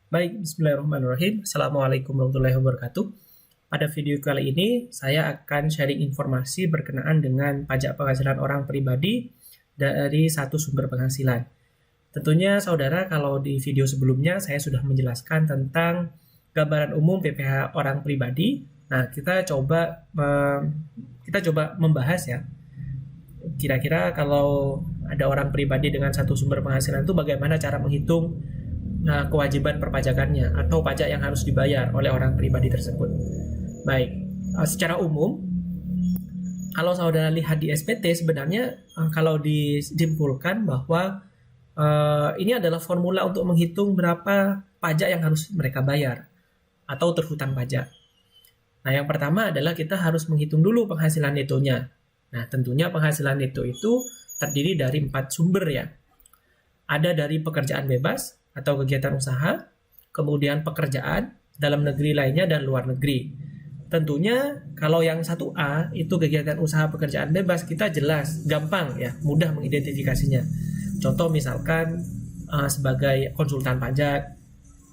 Baik, bismillahirrahmanirrahim. Assalamualaikum warahmatullahi wabarakatuh. Pada video kali ini, saya akan sharing informasi berkenaan dengan pajak penghasilan orang pribadi dari satu sumber penghasilan. Tentunya saudara, kalau di video sebelumnya saya sudah menjelaskan tentang gambaran umum PPh orang pribadi. Nah, kita coba membahas ya. Kira-kira kalau ada orang pribadi dengan satu sumber penghasilan itu bagaimana cara menghitung kewajiban perpajakannya atau pajak yang harus dibayar oleh orang pribadi tersebut. Baik, secara umum, kalau saudara lihat di SPT sebenarnya kalau disimpulkan bahwa ini adalah formula untuk menghitung berapa pajak yang harus mereka bayar atau terhutang pajak. Nah, yang pertama adalah kita harus menghitung dulu penghasilan netonya. Nah, tentunya penghasilan neto itu terdiri dari 4 sumber ya. Ada dari pekerjaan bebas atau kegiatan usaha, kemudian pekerjaan dalam negeri lainnya dan luar negeri. Tentunya kalau yang 1A itu kegiatan usaha pekerjaan bebas, kita jelas, gampang ya, mudah mengidentifikasinya. Contoh misalkan sebagai konsultan pajak,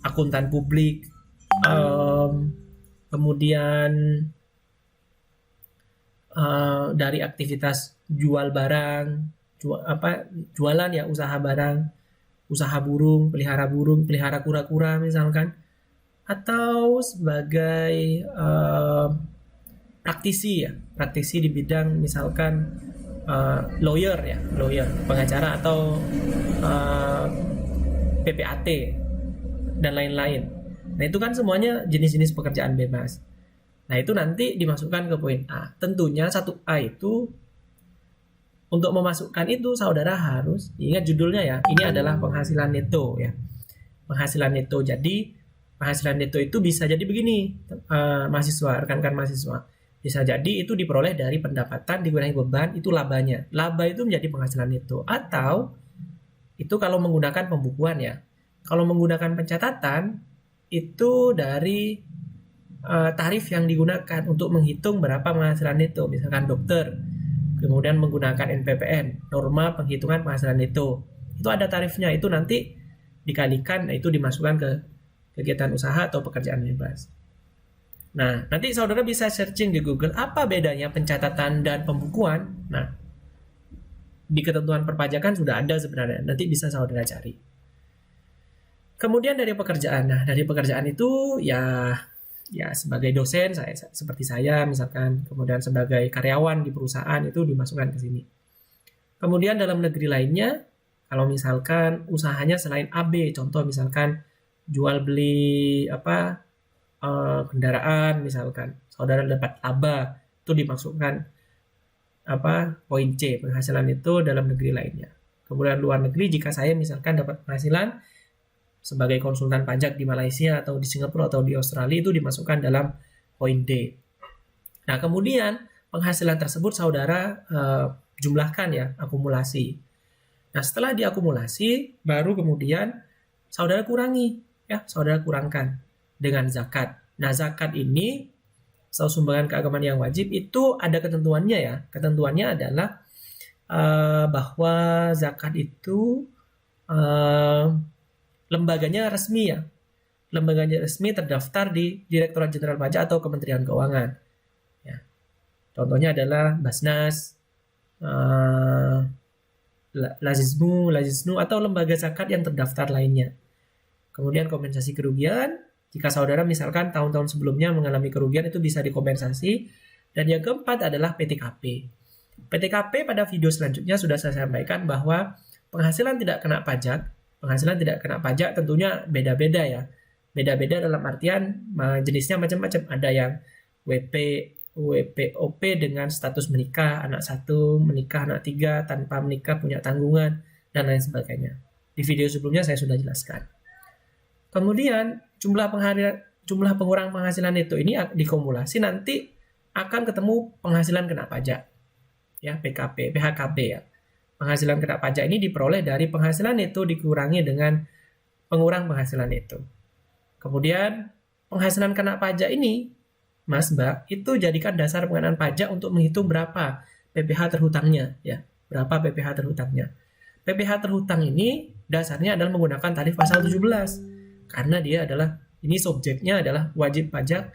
akuntan publik, kemudian dari aktivitas jual barang, jualan ya, usaha barang, usaha burung, pelihara kura-kura misalkan, atau sebagai praktisi di bidang misalkan lawyer, pengacara atau PPAT dan lain-lain. Nah, itu kan semuanya jenis-jenis pekerjaan bebas. Nah, itu nanti dimasukkan ke poin A. Tentunya 1A itu untuk memasukkan itu saudara harus ingat judulnya ya. Ini adalah penghasilan neto ya. Penghasilan neto. Jadi penghasilan neto itu bisa jadi begini, rekan-rekan mahasiswa. Bisa jadi itu diperoleh dari pendapatan dikurangi beban, itu labanya. Laba itu menjadi penghasilan neto. Atau itu kalau menggunakan pembukuan ya. Kalau menggunakan pencatatan itu dari tarif yang digunakan untuk menghitung berapa penghasilan neto. Misalkan dokter, kemudian menggunakan NPPN, norma penghitungan penghasilan neto. Itu ada tarifnya, itu nanti dikalikan, itu dimasukkan ke kegiatan usaha atau pekerjaan bebas. Nah, nanti saudara bisa searching di Google, apa bedanya pencatatan dan pembukuan. Nah, di ketentuan perpajakan sudah ada sebenarnya, nanti bisa saudara cari. Kemudian dari pekerjaan, nah dari pekerjaan itu ya sebagai dosen seperti saya misalkan, kemudian sebagai karyawan di perusahaan itu dimasukkan ke sini. Kemudian dalam negeri lainnya, kalau misalkan usahanya selain AB, contoh misalkan jual beli kendaraan misalkan, saudara dapat laba, itu dimasukkan poin C, penghasilan itu dalam negeri lainnya. Kemudian luar negeri, jika saya misalkan dapat penghasilan sebagai konsultan pajak di Malaysia atau di Singapura atau di Australia, itu dimasukkan dalam poin D. Nah, kemudian penghasilan tersebut saudara jumlahkan ya, akumulasi. Nah, setelah diakumulasi, baru kemudian saudara kurangi ya, saudara kurangkan dengan zakat. Nah, zakat ini sumbangan keagamaan yang wajib itu ada ketentuannya ya. Ketentuannya adalah bahwa zakat itu lembaganya resmi ya. Lembaganya resmi terdaftar di Direktorat Jenderal Pajak atau Kementerian Keuangan. Ya. Contohnya adalah Basnas, Lazisnu atau lembaga zakat yang terdaftar lainnya. Kemudian kompensasi kerugian, jika saudara misalkan tahun-tahun sebelumnya mengalami kerugian itu bisa dikompensasi. Dan yang keempat adalah PTKP. PTKP pada video selanjutnya sudah saya sampaikan bahwa penghasilan tidak kena pajak. Penghasilan tidak kena pajak tentunya beda-beda ya. Beda-beda dalam artian jenisnya macam-macam. Ada yang WPOP dengan status menikah, anak 1, menikah anak 3, tanpa menikah punya tanggungan, dan lain sebagainya. Di video sebelumnya saya sudah jelaskan. Kemudian jumlah pengurang penghasilan itu ini dikumulasi, nanti akan ketemu penghasilan kena pajak. Ya, PHKP ya. Penghasilan kena pajak ini diperoleh dari penghasilan neto dikurangi dengan pengurang penghasilan neto. Kemudian penghasilan kena pajak ini, Mas Mbak, itu jadikan dasar pengenaan pajak untuk menghitung berapa PPh terhutangnya ya. Berapa PPh terhutangnya. PPh terhutang ini dasarnya adalah menggunakan tarif pasal 17. karena dia adalah, ini subjeknya adalah wajib pajak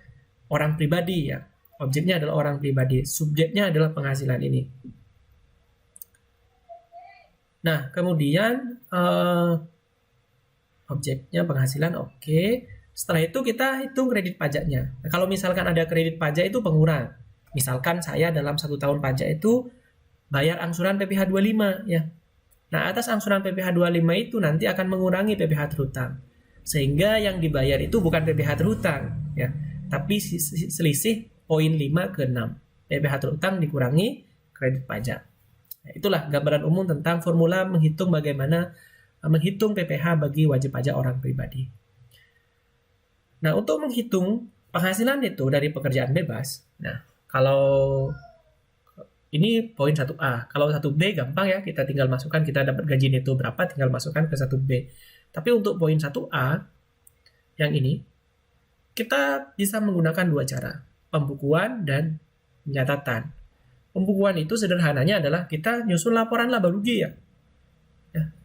orang pribadi ya. Objeknya adalah orang pribadi, subjeknya adalah penghasilan ini. Nah, kemudian objeknya penghasilan, oke. Setelah itu kita hitung kredit pajaknya. Nah, kalau misalkan ada kredit pajak itu pengurang. Misalkan saya dalam 1 tahun pajak itu bayar angsuran PPh 25 ya. Nah, atas angsuran PPh 25 itu nanti akan mengurangi PPh terhutang. Sehingga yang dibayar itu bukan PPh terhutang ya, tapi selisih poin 5 ke 6. PPh terhutang dikurangi kredit pajak. Nah, itulah gambaran umum tentang formula menghitung bagaimana menghitung PPh bagi wajib pajak orang pribadi. Nah, untuk menghitung penghasilan itu dari pekerjaan bebas, nah, kalau ini poin 1A. Kalau 1B gampang ya, kita tinggal masukkan, kita dapat gaji neto berapa, tinggal masukkan ke 1B. Tapi untuk poin 1A, yang ini, kita bisa menggunakan 2 cara, pembukuan dan pencatatan. Pembukuan itu sederhananya adalah kita nyusun laporan laba rugi ya.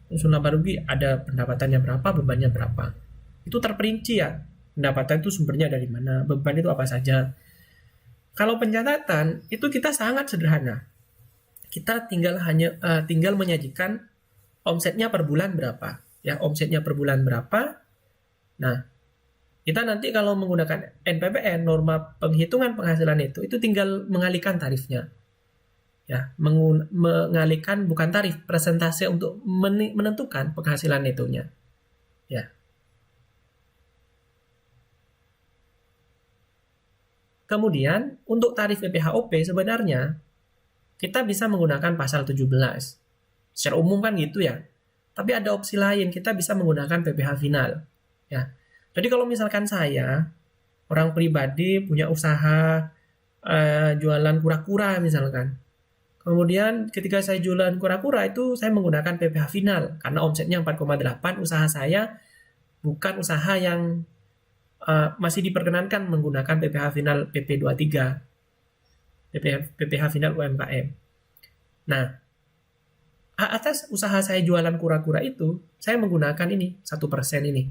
Nyusun laba rugi, ada pendapatannya berapa, bebannya berapa. Itu terperinci ya. Pendapatan itu sumbernya dari mana, beban itu apa saja. Kalau pencatatan itu kita sangat sederhana. Kita tinggal menyajikan omsetnya per bulan berapa, ya, omsetnya per bulan berapa. Nah, kita nanti kalau menggunakan NPPN, norma penghitungan penghasilan itu tinggal mengalihkan tarifnya. Ya, mengalihkan bukan tarif, persentase untuk menentukan penghasilan netonya. Ya. Kemudian untuk tarif PPh-OP sebenarnya kita bisa menggunakan pasal 17. Secara umum kan gitu ya. Tapi ada opsi lain, kita bisa menggunakan PPh final. Ya. Jadi kalau misalkan saya orang pribadi punya usaha jualan kura-kura misalkan. Kemudian ketika saya jualan kura-kura itu saya menggunakan PPh final karena omsetnya 4,8, usaha saya bukan usaha yang masih diperkenankan menggunakan PPh final PP23, PPh final UMKM. Nah, atas usaha saya jualan kura-kura itu, saya menggunakan ini, 1% ini.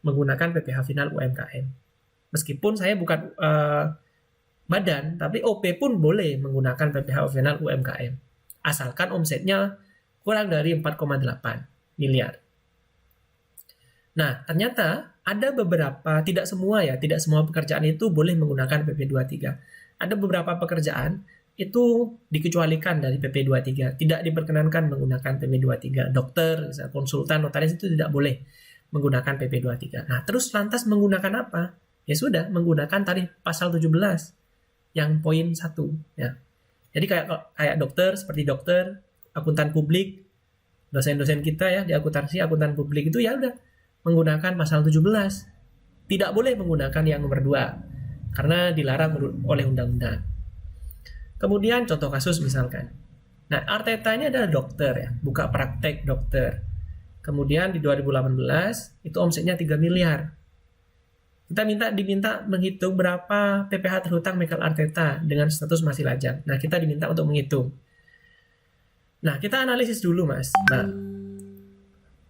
Menggunakan PPh final UMKM. Meskipun saya bukan badan, tapi OP pun boleh menggunakan PPh final UMKM. Asalkan omsetnya kurang dari 4,8 miliar. Nah, ternyata ada beberapa, tidak semua pekerjaan itu boleh menggunakan PP23. Ada beberapa pekerjaan itu dikecualikan dari PP23, tidak diperkenankan menggunakan PP23. Dokter, konsultan, notaris itu tidak boleh menggunakan PP23. Nah, terus lantas menggunakan apa? Ya sudah, menggunakan tarif pasal 17 yang poin 1 ya. Jadi kayak dokter, seperti dokter, akuntan publik, dosen-dosen kita ya di akuntansi, akuntan publik itu ya udah menggunakan pasal 17. Tidak boleh menggunakan yang nomor 2 karena dilarang oleh undang-undang. Kemudian contoh kasus misalkan. Nah, Arteta ini adalah dokter ya, buka praktek dokter. Kemudian di 2018 itu omsetnya 3 miliar. Kita diminta menghitung berapa PPh terhutang Mikel Arteta dengan status masih lajang. Nah, kita diminta untuk menghitung. Nah, kita analisis dulu, Mas. Nah,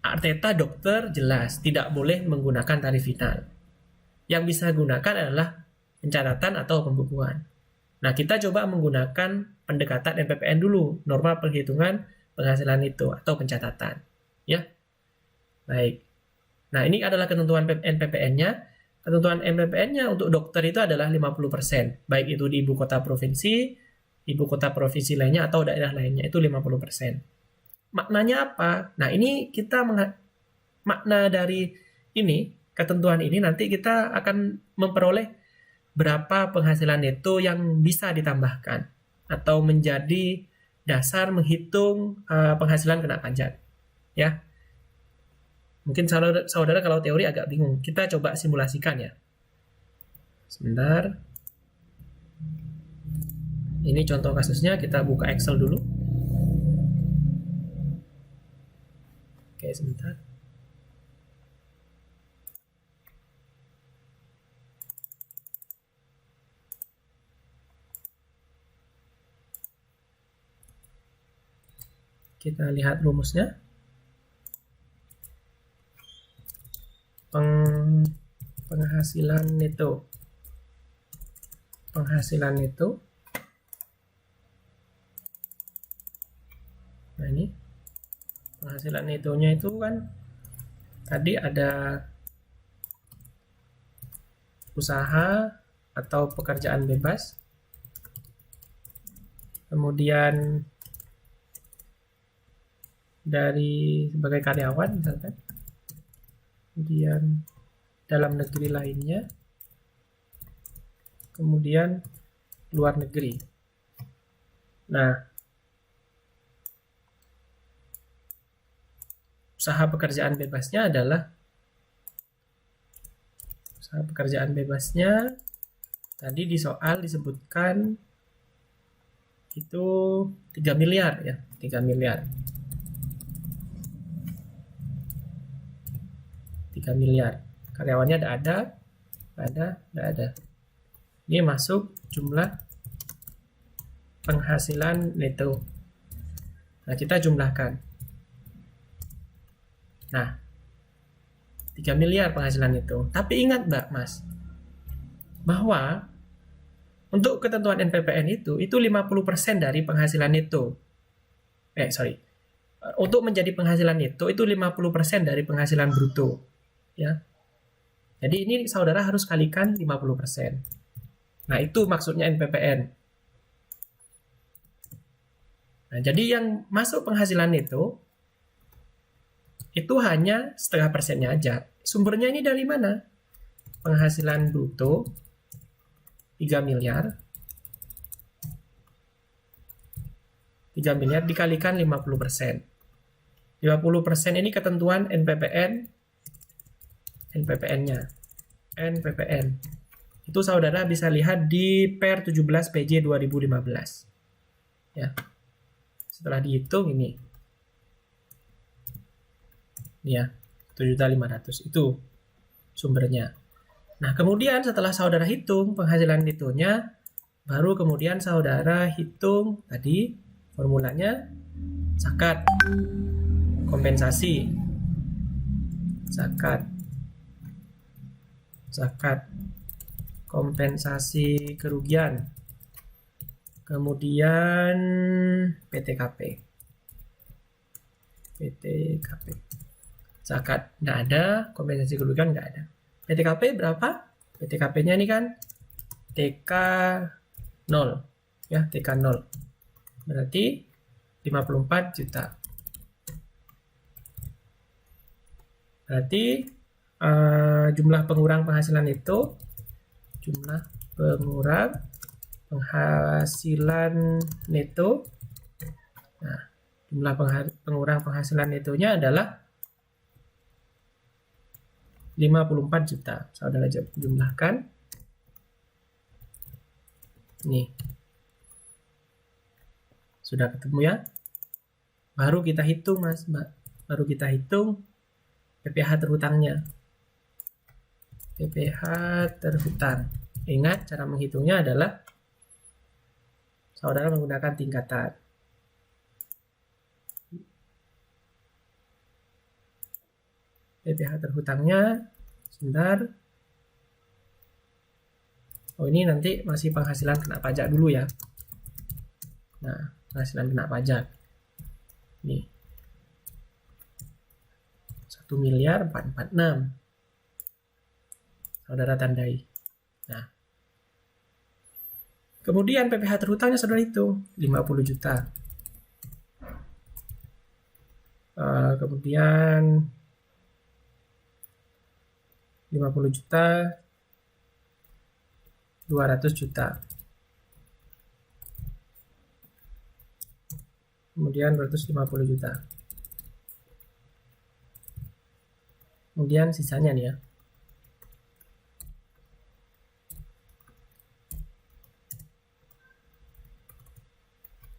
Arteta dokter jelas tidak boleh menggunakan tarif final. Yang bisa gunakan adalah pencatatan atau pembukuan. Nah, kita coba menggunakan pendekatan NPPN dulu, norma perhitungan penghasilan itu atau pencatatan. Ya. Baik. Nah, ini adalah ketentuan NPPN-nya. Ketentuan NPPN-nya untuk dokter itu adalah 50%, baik itu di ibu kota provinsi lainnya atau daerah lainnya itu 50%. Maknanya apa? Nah, ini kita makna dari ini, ketentuan ini nanti kita akan memperoleh berapa penghasilan neto yang bisa ditambahkan atau menjadi dasar menghitung penghasilan kena pajak. Ya. Mungkin saudara kalau teori agak bingung. Kita coba simulasikan ya. Sebentar. Ini contoh kasusnya, kita buka Excel dulu. Oke, sebentar. Kita lihat rumusnya. penghasilan neto. Penghasilan neto. Nah, ini penghasilan netonya itu kan tadi ada usaha atau pekerjaan bebas, kemudian dari sebagai karyawan misalkan, kemudian dalam negeri lainnya, kemudian luar negeri. Nah, usaha pekerjaan bebasnya tadi di soal disebutkan itu 3 miliar ya, 3 miliar. 3 miliar. Karyawannya ada. Ini masuk jumlah penghasilan neto. Nah, kita jumlahkan. Nah, 3 miliar penghasilan itu. Tapi ingat Mbak, Mas, bahwa untuk ketentuan NPPN itu 50% dari penghasilan neto. Untuk menjadi penghasilan neto itu 50% dari penghasilan bruto. Ya. Jadi ini saudara harus kalikan 50%. Nah, itu maksudnya NPPN. Nah, jadi yang masuk penghasilan neto itu hanya setengah persennya aja. Sumbernya ini dari mana? Penghasilan bruto 3 miliar. 3 miliar dikalikan 50%. 50% ini ketentuan NPPN-nya. NPPN. Itu saudara bisa lihat di Per 17 PJ 2015. Ya. Setelah dihitung ini. Ya, 7.500 itu sumbernya. Nah, kemudian setelah saudara hitung penghasilan netonya, baru kemudian saudara hitung tadi formulanya zakat kompensasi. Zakat kompensasi kerugian. Kemudian PTKP. Zakat nggak ada, kompensasi kerugian nggak ada. PTKP berapa? PTKP-nya ini kan TK 0. Ya, TK 0. Berarti 54 juta. Berarti jumlah pengurang penghasilan itu jumlah pengurang penghasilan neto. Nah, jumlah pengurang penghasilan netonya adalah 54 juta. Saudara jumlahkan. Nih. Sudah ketemu ya? Baru kita hitung, Mas, Mbak. Baru kita hitung PPh terhutangnya. PPh terhutang. Ingat, cara menghitungnya adalah saudara menggunakan tingkatan. PPh terhutangnya, sebentar. Oh, ini nanti masih penghasilan kena pajak dulu ya. Nah, penghasilan kena pajak. Nih. 1.446.000. Saudara tandai. Nah. Kemudian PPh terhutangnya saudara hitung 50 juta. Kemudian 50 juta 200 juta. Kemudian 250 juta. Kemudian sisanya nih ya.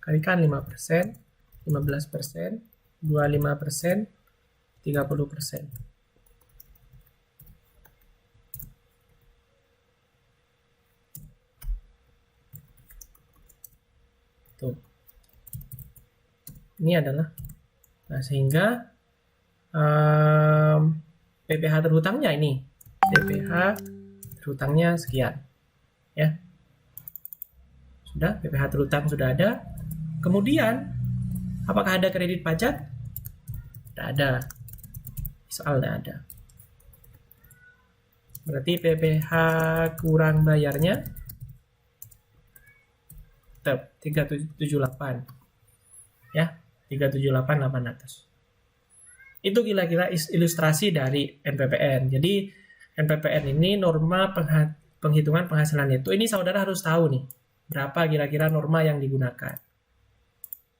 Kalikan 5%, 15%, 25%, 30%. Tuh. Ini adalah, nah sehingga PPh terhutangnya ini. PPh terhutangnya sekian. Ya. Sudah, PPh terhutang sudah ada. Kemudian, apakah ada kredit pajak? Tidak ada. Soal tidak ada. Berarti PPh kurang bayarnya tetap 378. Ya, 378.800. Itu kira-kira ilustrasi dari NPPN. Jadi NPPN ini norma penghitungan penghasilan neto. Ini saudara harus tahu nih, berapa kira-kira norma yang digunakan.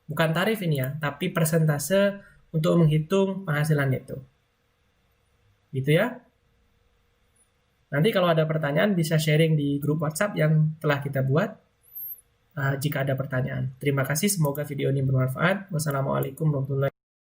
Bukan tarif ini ya, tapi persentase untuk menghitung penghasilan neto. Gitu ya. Nanti kalau ada pertanyaan bisa sharing di grup WhatsApp yang telah kita buat jika ada pertanyaan. Terima kasih, semoga video ini bermanfaat. Wassalamualaikum warahmatullahi wabarakatuh.